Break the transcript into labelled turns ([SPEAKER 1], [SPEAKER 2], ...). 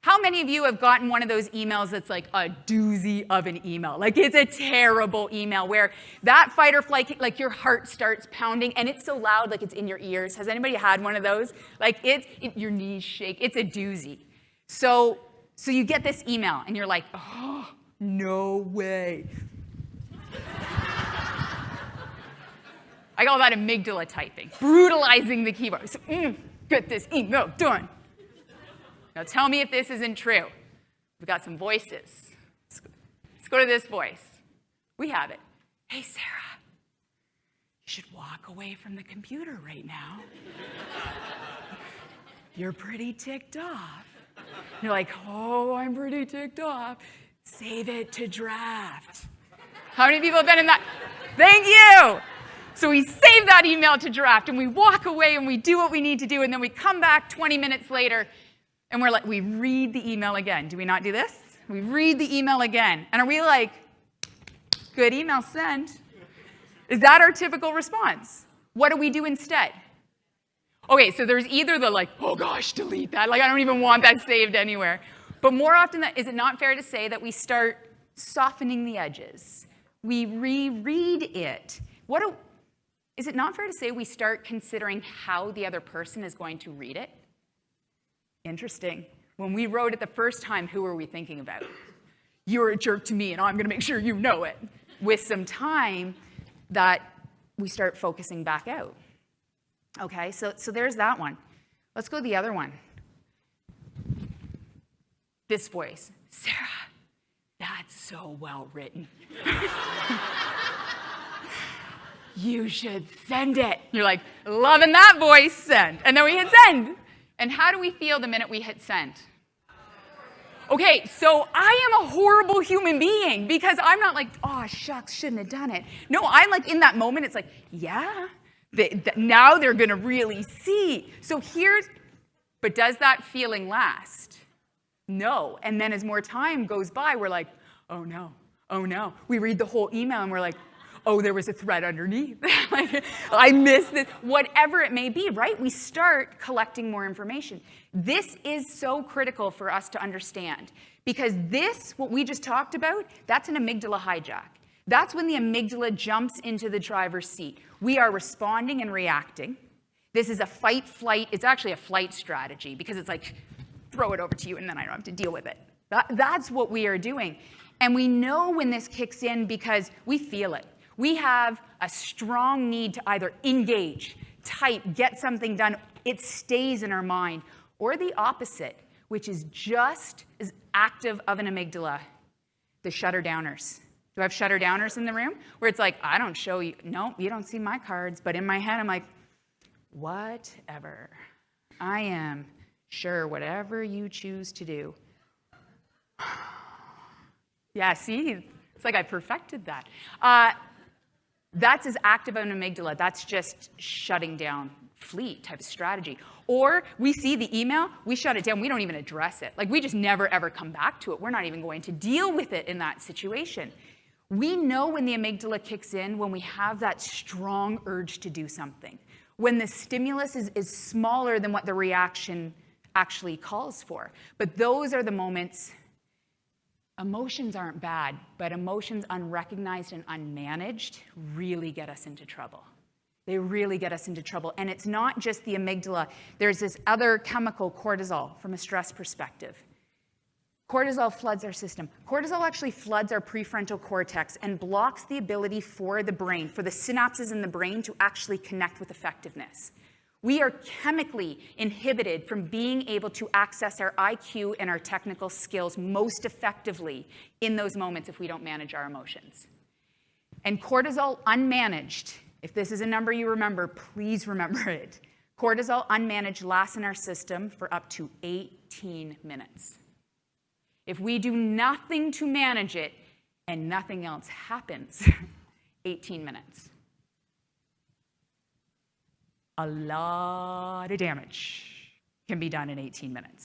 [SPEAKER 1] How many of you have gotten one of those emails that's like a doozy of an email? Like it's a terrible email where that fight or flight, like your heart starts pounding and it's so loud like it's in your ears. Has anybody had one of those? Like your knees shake. It's a doozy. So you get this email and you're like, oh, no way. I call that amygdala typing, brutalizing the keyboard. So, get this email done. Now tell me if this isn't true. We've got some voices. Let's go to this voice. We have it. Hey, Sarah, you should walk away from the computer right now. You're pretty ticked off. You're like, oh, I'm pretty ticked off. Save it to draft. How many people have been in that? Thank you. So we save that email to draft, and we walk away, and we do what we need to do, and then we come back 20 minutes later, and we're like, we read the email again. Do we not do this? We read the email again. And are we like, good email sent? Is that our typical response? What do we do instead? Okay, so there's either the like, oh gosh, delete that. Like, I don't even want that saved anywhere. But more often, is it not fair to say that we start softening the edges? We reread it. Is it not fair to say we start considering how the other person is going to read it? Interesting. When we wrote it the first time, who were we thinking about? You're a jerk to me, and I'm going to make sure you know it. With some time, that we start focusing back out. Okay, so there's that one. Let's go to the other one. This voice. Sarah, that's so well written. You should send it. You're like, loving that voice, send. And then we hit send. And how do we feel the minute we hit send? Okay, so I am a horrible human being because I'm not like, oh, shucks, shouldn't have done it. No, I'm like in that moment, it's like, yeah, now they're going to really see. So but does that feeling last? No. And then as more time goes by, we're like, oh no, oh no. We read the whole email and we're like, oh, there was a thread underneath. Like, I missed it. Whatever it may be, right? We start collecting more information. This is so critical for us to understand because what we just talked about, that's an amygdala hijack. That's when the amygdala jumps into the driver's seat. We are responding and reacting. This is a fight, flight. It's actually a flight strategy because it's like, throw it over to you and then I don't have to deal with it. That's what we are doing. And we know when this kicks in because we feel it. We have a strong need to either engage, type, get something done. It stays in our mind. Or the opposite, which is just as active of an amygdala, the shutter-downers. Do I have shutter-downers in the room? Where it's like, I don't show you. No, you don't see my cards. But in my head, I'm like, whatever. I am sure whatever you choose to do. Yeah, see? It's like I perfected that. That's as active an amygdala. That's just shutting down fleet type of strategy. Or we see the email, we shut it down, we don't even address it. Like we just never ever come back to it. We're not even going to deal with it in that situation. We know when the amygdala kicks in when we have that strong urge to do something. When the stimulus is smaller than what the reaction actually calls for. But those are the moments. Emotions aren't bad, but emotions unrecognized and unmanaged really get us into trouble. They really get us into trouble. And it's not just the amygdala. There's this other chemical, cortisol, from a stress perspective. Cortisol floods our system. Cortisol actually floods our prefrontal cortex and blocks the ability for the brain, for the synapses in the brain to actually connect with effectiveness. We are chemically inhibited from being able to access our IQ and our technical skills most effectively in those moments if we don't manage our emotions. And cortisol unmanaged, if this is a number you remember, please remember it. Cortisol unmanaged lasts in our system for up to 18 minutes. If we do nothing to manage it and nothing else happens, 18 minutes. A lot of damage can be done in 18 minutes.